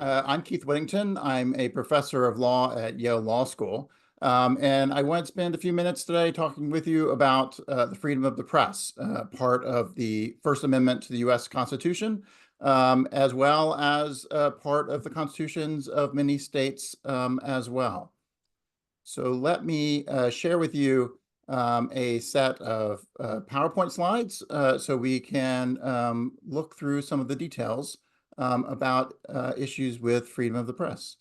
I'm Keith Whittington. I'm a professor of law at Yale Law School. And I want to spend a few minutes today talking with you about the freedom of the press, part of the First Amendment to the U.S. Constitution, as well as part of the constitutions of many states as well. So let me share with you a set of PowerPoint slides so we can look through some of the details about issues with freedom of the press.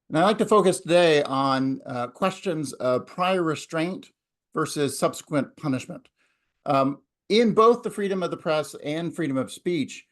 And I'd like to focus today on questions of prior restraint versus subsequent punishment. In both the freedom of the press and freedom of speech,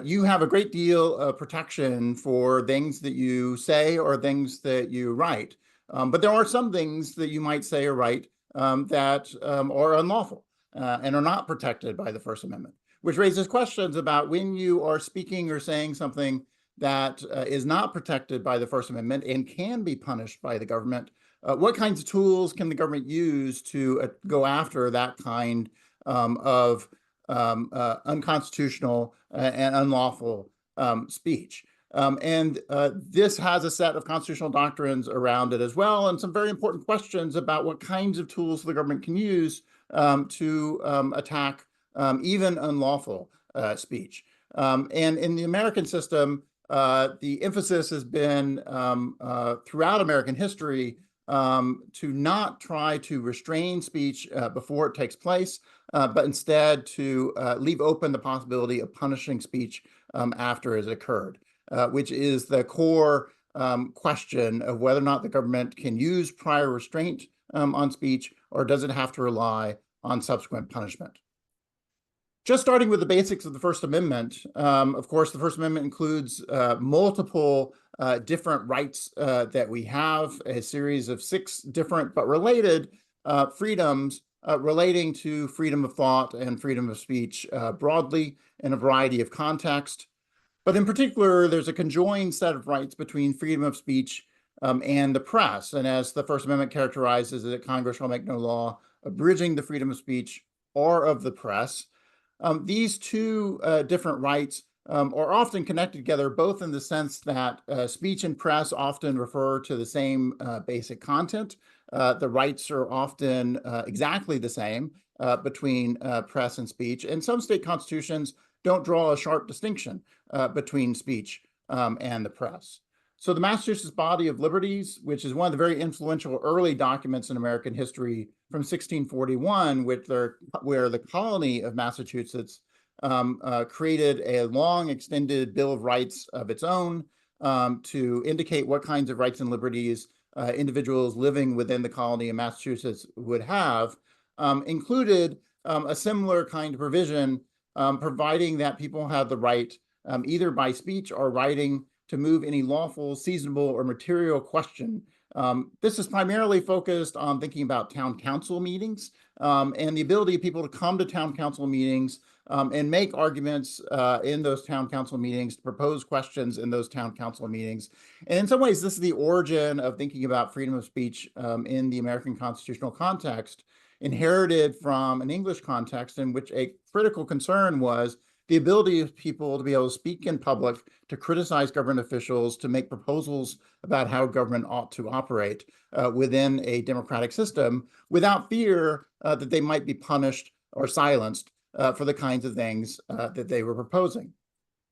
you have a great deal of protection for things that you say or things that you write. But there are some things that you might say or write that are unlawful and are not protected by the First Amendment, which raises questions about when you are speaking or saying something that is not protected by the First Amendment and can be punished by the government. What kinds of tools can the government use to go after that kind of unconstitutional and unlawful speech? And this has a set of constitutional doctrines around it as well, and some very important questions about what kinds of tools the government can use to attack even unlawful speech. And in the American system, the emphasis has been throughout American history to not try to restrain speech before it takes place, but instead to leave open the possibility of punishing speech after it has occurred, which is the core question of whether or not the government can use prior restraint on speech, or does it have to rely on subsequent punishment. Just starting with the basics of the First Amendment, of course, the First Amendment includes multiple different rights that we have, a series of 6 different but related freedoms relating to freedom of thought and freedom of speech broadly in a variety of contexts. But in particular, there's a conjoined set of rights between freedom of speech and the press. And as the First Amendment characterizes it, Congress shall make no law abridging the freedom of speech or of the press. These two different rights are often connected together, both in the sense that speech and press often refer to the same basic content. The rights are often exactly the same between press and speech, and some state constitutions don't draw a sharp distinction between speech and the press. So the Massachusetts Body of Liberties, which is one of the very influential early documents in American history from 1641, where the colony of Massachusetts created a long extended Bill of Rights of its own to indicate what kinds of rights and liberties individuals living within the colony of Massachusetts would have, included a similar kind of provision providing that people have the right, either by speech or writing, to move any lawful, seasonable, or material question. This is primarily focused on thinking about town council meetings and the ability of people to come to town council meetings and make arguments in those town council meetings, to propose questions in those town council meetings. And in some ways, this is the origin of thinking about freedom of speech in the American constitutional context, inherited from an English context in which a critical concern was the ability of people to be able to speak in public, to criticize government officials, to make proposals about how government ought to operate within a democratic system without fear that they might be punished or silenced for the kinds of things that they were proposing.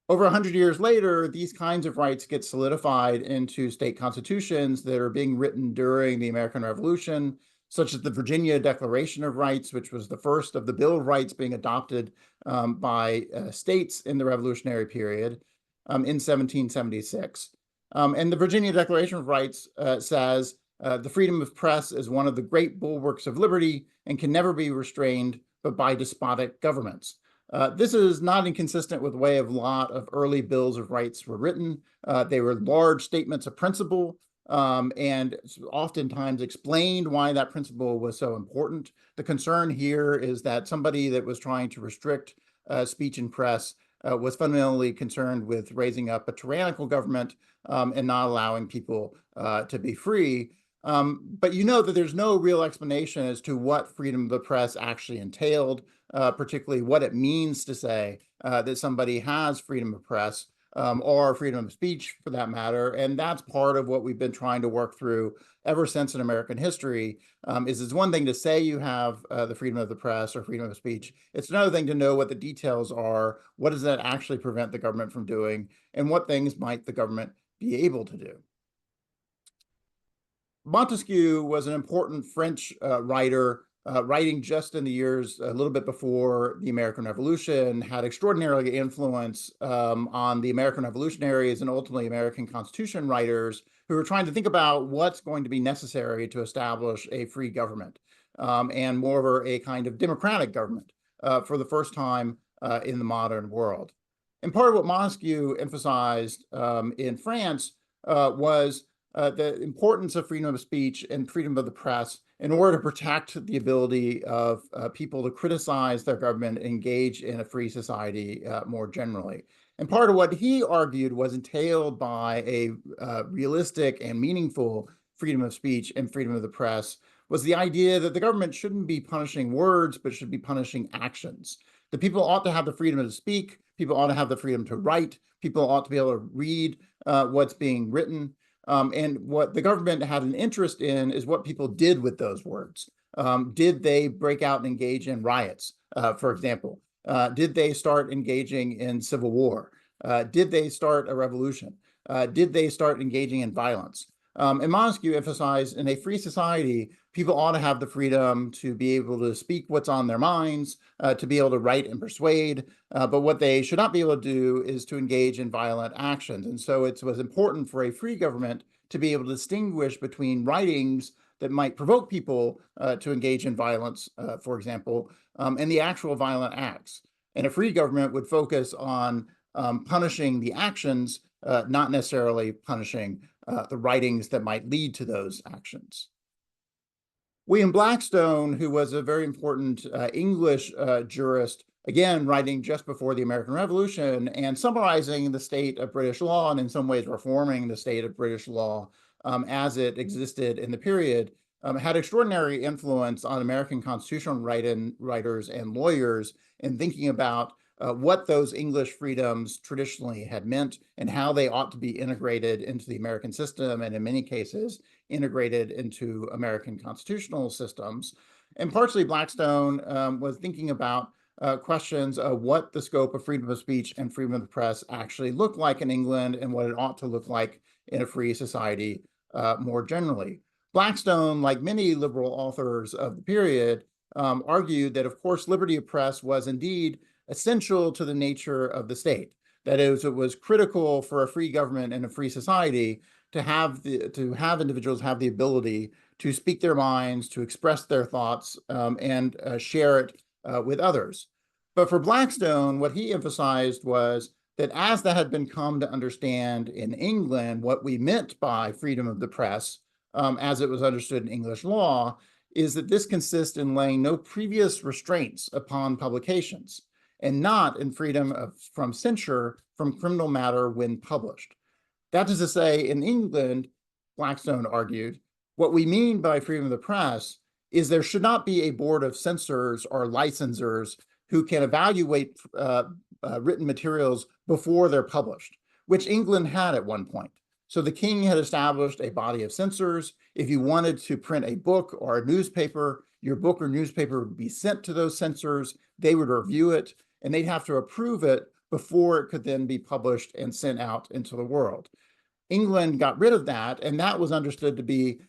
Over 100 years later, these kinds of rights get solidified into state constitutions that are being written during the American Revolution, such as the Virginia Declaration of Rights, which was the first of the Bill of Rights being adopted by states in the Revolutionary period in 1776. And the Virginia Declaration of Rights says the freedom of press is one of the great bulwarks of liberty and can never be restrained but by despotic governments. This is not inconsistent with the way a lot of early bills of rights were written. They were large statements of principle, and oftentimes explained why that principle was so important. The concern here is that somebody that was trying to restrict speech and press was fundamentally concerned with raising up a tyrannical government and not allowing people to be free. But you know that there's no real explanation as to what freedom of the press actually entailed, particularly what it means to say that somebody has freedom of press, or freedom of speech for that matter. And that's part of what we've been trying to work through ever since in American history. Is it's one thing to say you have the freedom of the press or freedom of speech. It's another thing to know what the details are. What does that actually prevent the government from doing? And what things might the government be able to do? Montesquieu was an important French writer, writing just in the years a little bit before the American Revolution, had extraordinarily influence on the American revolutionaries and ultimately American Constitution writers who were trying to think about what's going to be necessary to establish a free government, and moreover, a kind of democratic government for the first time in the modern world. And part of what Montesquieu emphasized in France was the importance of freedom of speech and freedom of the press in order to protect the ability of people to criticize their government and engage in a free society more generally. And part of what he argued was entailed by a realistic and meaningful freedom of speech and freedom of the press was the idea that the government shouldn't be punishing words, but should be punishing actions. The people ought to have the freedom to speak, people ought to have the freedom to write, people ought to be able to read what's being written. And what the government had an interest in is what people did with those words. Did they break out and engage in riots, for example? Did they start engaging in civil war? Did they start a revolution? Did they start engaging in violence? And Montesquieu emphasized in a free society, people ought to have the freedom to be able to speak what's on their minds, to be able to write and persuade. But what they should not be able to do is to engage in violent actions. And so it was important for a free government to be able to distinguish between writings that might provoke people to engage in violence, for example, and the actual violent acts. And a free government would focus on punishing the actions, not necessarily punishing the writings that might lead to those actions. William Blackstone, who was a very important English jurist, again, writing just before the American Revolution and summarizing the state of British law and in some ways reforming the state of British law as it existed in the period, had extraordinary influence on American constitutional writers and lawyers in thinking about what those English freedoms traditionally had meant and how they ought to be integrated into the American system, and in many cases, integrated into American constitutional systems. And partially Blackstone was thinking about questions of what the scope of freedom of speech and freedom of the press actually looked like in England and what it ought to look like in a free society more generally. Blackstone, like many liberal authors of the period, argued that, of course, liberty of press was indeed essential to the nature of the state. That is, it was critical for a free government and a free society to have individuals have the ability to speak their minds, to express their thoughts, and share it with others. But for Blackstone, what he emphasized was that as that had been come to understand in England, what we meant by freedom of the press, as it was understood in English law, is that this consists in laying no previous restraints upon publications, and not in freedom from censure from criminal matter when published. That is to say, in England, Blackstone argued, what we mean by freedom of the press is there should not be a board of censors or licensors who can evaluate written materials before they're published, which England had at one point. So the king had established a body of censors. If you wanted to print a book or a newspaper, your book or newspaper would be sent to those censors. They would review it, and they'd have to approve it before it could then be published and sent out into the world. England got rid of that, and that was understood to be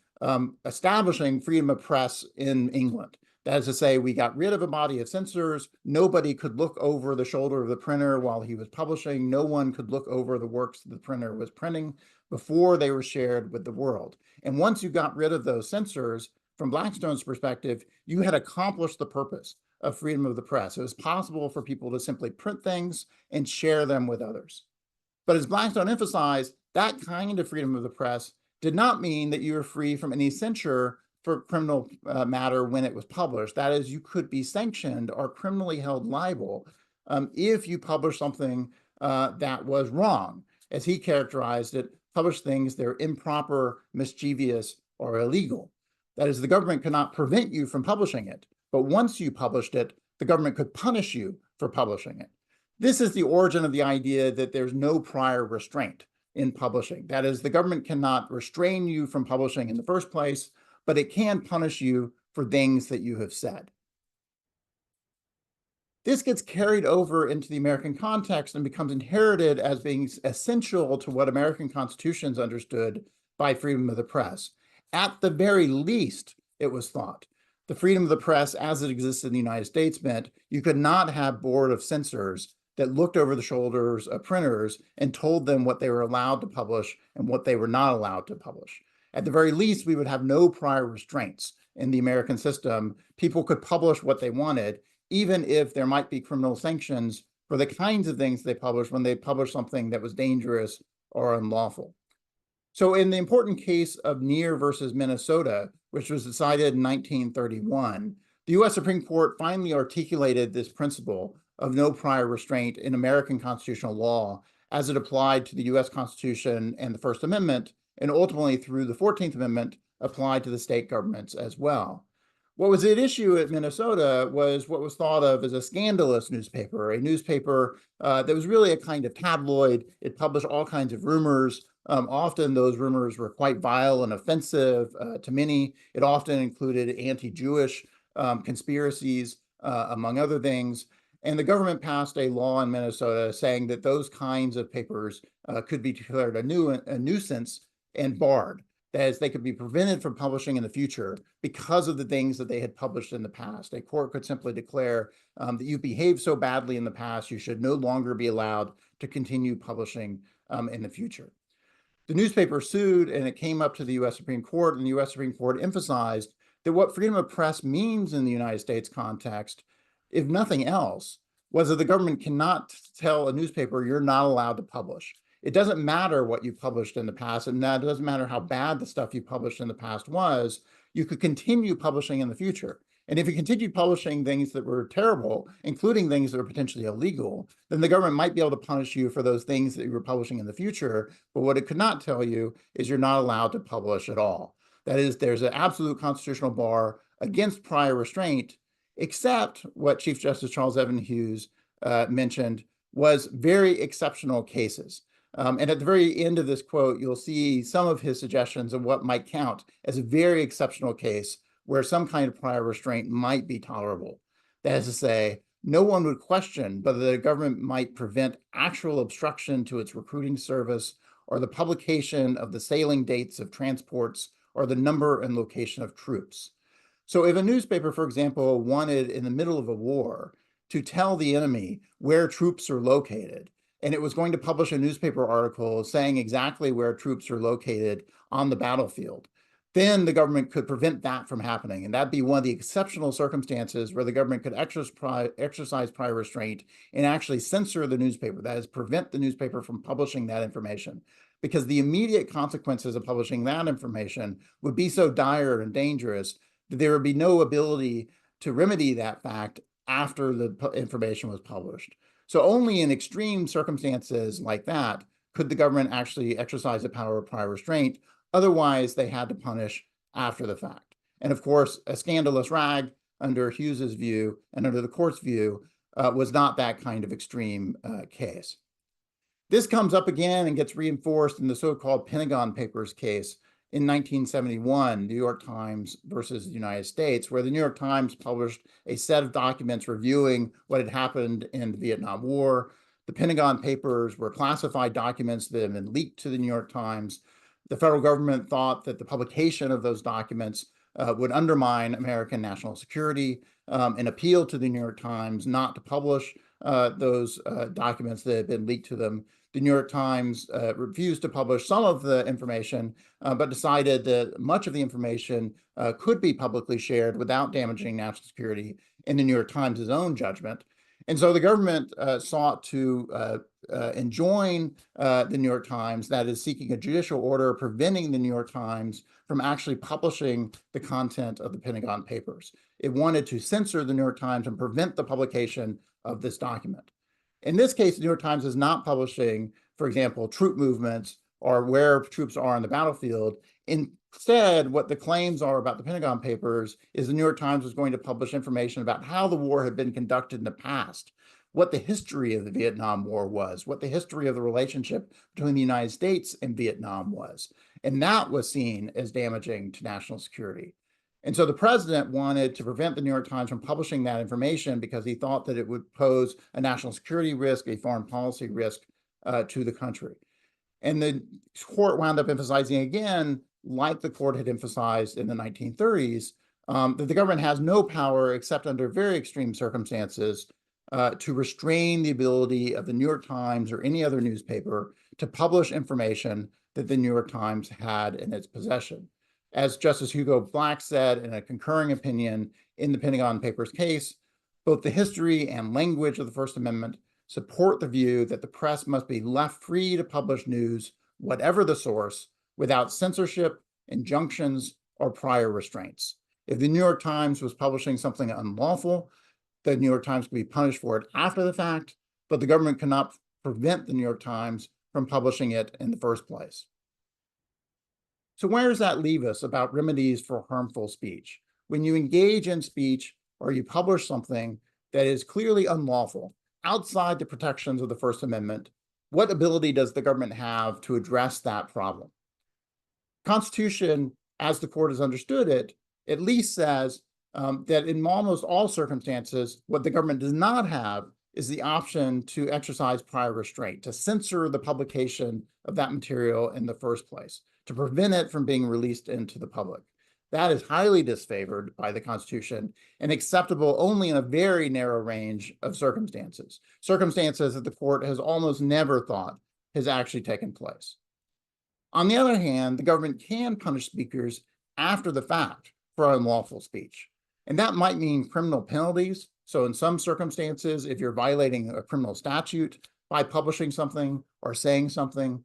establishing freedom of press in England. That is to say, we got rid of a body of censors. Nobody could look over the shoulder of the printer while he was publishing. No one could look over the works the printer was printing before they were shared with the world. And once you got rid of those censors, from Blackstone's perspective, you had accomplished the purpose of freedom of the press. It was possible for people to simply print things and share them with others. But as Blackstone emphasized, that kind of freedom of the press did not mean that you were free from any censure for criminal matter when it was published. That is, you could be sanctioned or criminally held liable if you published something that was wrong. As he characterized it, published things that are improper, mischievous, or illegal. That is, the government could not prevent you from publishing it, but once you published it, the government could punish you for publishing it. This is the origin of the idea that there's no prior restraint in publishing. That is, the government cannot restrain you from publishing in the first place, but it can punish you for things that you have said. This gets carried over into the American context and becomes inherited as being essential to what American constitutions understood by freedom of the press. At the very least, it was thought, the freedom of the press as it existed in the United States meant you could not have board of censors that looked over the shoulders of printers and told them what they were allowed to publish and what they were not allowed to publish. At the very least, we would have no prior restraints in the American system. People could publish what they wanted, even if there might be criminal sanctions for the kinds of things they publish when they publish something that was dangerous or unlawful. So in the important case of Neer versus Minnesota, which was decided in 1931, the US Supreme Court finally articulated this principle of no prior restraint in American constitutional law as it applied to the US Constitution and the First Amendment, and ultimately through the 14th Amendment applied to the state governments as well. What was at issue at Minnesota was what was thought of as a scandalous newspaper, a newspaper that was really a kind of tabloid. It published all kinds of rumors. Often those rumors were quite vile and offensive to many. It often included anti-Jewish conspiracies, among other things. And the government passed a law in Minnesota saying that those kinds of papers could be declared a nuisance and barred. That is, they could be prevented from publishing in the future because of the things that they had published in the past. A court could simply declare that you behaved so badly in the past, you should no longer be allowed to continue publishing in the future. The newspaper sued, and it came up to the US Supreme Court, and the US Supreme Court emphasized that what freedom of press means in the United States context, if nothing else, was that the government cannot tell a newspaper you're not allowed to publish. It doesn't matter what you published in the past, and it doesn't matter how bad the stuff you published in the past was, you could continue publishing in the future. And if you continued publishing things that were terrible, including things that were potentially illegal, then the government might be able to punish you for those things that you were publishing in the future. But what it could not tell you is you're not allowed to publish at all. That is, there's an absolute constitutional bar against prior restraint, except what Chief Justice Charles Evan Hughes mentioned was very exceptional cases. And at the very end of this quote, you'll see some of his suggestions of what might count as a very exceptional case where some kind of prior restraint might be tolerable. That is to say, no one would question whether the government might prevent actual obstruction to its recruiting service or the publication of the sailing dates of transports or the number and location of troops. So if a newspaper, for example, wanted in the middle of a war to tell the enemy where troops are located, and it was going to publish a newspaper article saying exactly where troops are located on the battlefield, then the government could prevent that from happening. And that'd be one of the exceptional circumstances where the government could exercise prior restraint and actually censor the newspaper, that is, prevent the newspaper from publishing that information. Because the immediate consequences of publishing that information would be so dire and dangerous that there would be no ability to remedy that fact after the information was published. So only in extreme circumstances like that could the government actually exercise the power of prior restraint. Otherwise, they had to punish after the fact. And of course, a scandalous rag under Hughes's view and under the court's view was not that kind of extreme case. This comes up again and gets reinforced in the so-called Pentagon Papers case in 1971, New York Times versus the United States, where the New York Times published a set of documents reviewing what had happened in the Vietnam War. The Pentagon Papers were classified documents that had been leaked to the New York Times. The federal government thought that the publication of those documents would undermine American national security and appealed to the New York Times not to publish those documents that had been leaked to them. The New York Times refused to publish some of the information, but decided that much of the information could be publicly shared without damaging national security in the New York Times' own judgment. And so the government sought to enjoin the New York Times, that is, seeking a judicial order preventing the New York Times from actually publishing the content of the Pentagon Papers. It wanted to censor the New York Times and prevent the publication of this document. In this case, the New York Times is not publishing, for example, troop movements or where troops are on the battlefield. Instead, what the claims are about the Pentagon Papers is the New York Times was going to publish information about how the war had been conducted in the past, what the history of the Vietnam War was, what the history of the relationship between the United States and Vietnam was. And that was seen as damaging to national security. And so the president wanted to prevent the New York Times from publishing that information because he thought that it would pose a national security risk, a foreign policy risk to the country. And the court wound up emphasizing again, like the court had emphasized in the 1930s, that the government has no power except under very extreme circumstances to restrain the ability of the New York Times or any other newspaper to publish information that the New York Times had in its possession. As Justice Hugo Black said in a concurring opinion in the Pentagon Papers case, both the history and language of the First Amendment support the view that the press must be left free to publish news, whatever the source, without censorship, injunctions, or prior restraints. If the New York Times was publishing something unlawful, the New York Times could be punished for it after the fact, but the government cannot prevent the New York Times from publishing it in the first place. So where does that leave us about remedies for harmful speech? When you engage in speech or you publish something that is clearly unlawful outside the protections of the First Amendment, what ability does the government have to address that problem? Constitution, as the court has understood it, at least says that in almost all circumstances, what the government does not have is the option to exercise prior restraint, to censor the publication of that material in the first place, to prevent it from being released into the public. That is highly disfavored by the Constitution and acceptable only in a very narrow range of circumstances, circumstances that the court has almost never thought has actually taken place. On the other hand, the government can punish speakers after the fact for unlawful speech. And that might mean criminal penalties. So in some circumstances, if you're violating a criminal statute by publishing something or saying something,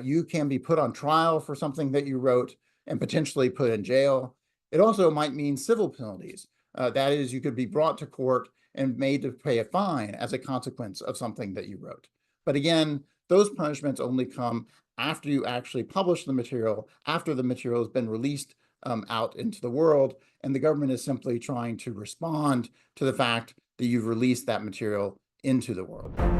you can be put on trial for something that you wrote and potentially put in jail. It also might mean civil penalties. That is, you could be brought to court and made to pay a fine as a consequence of something that you wrote. But again, those punishments only come after you actually publish the material, after the material has been released out into the world, and the government is simply trying to respond to the fact that you've released that material into the world.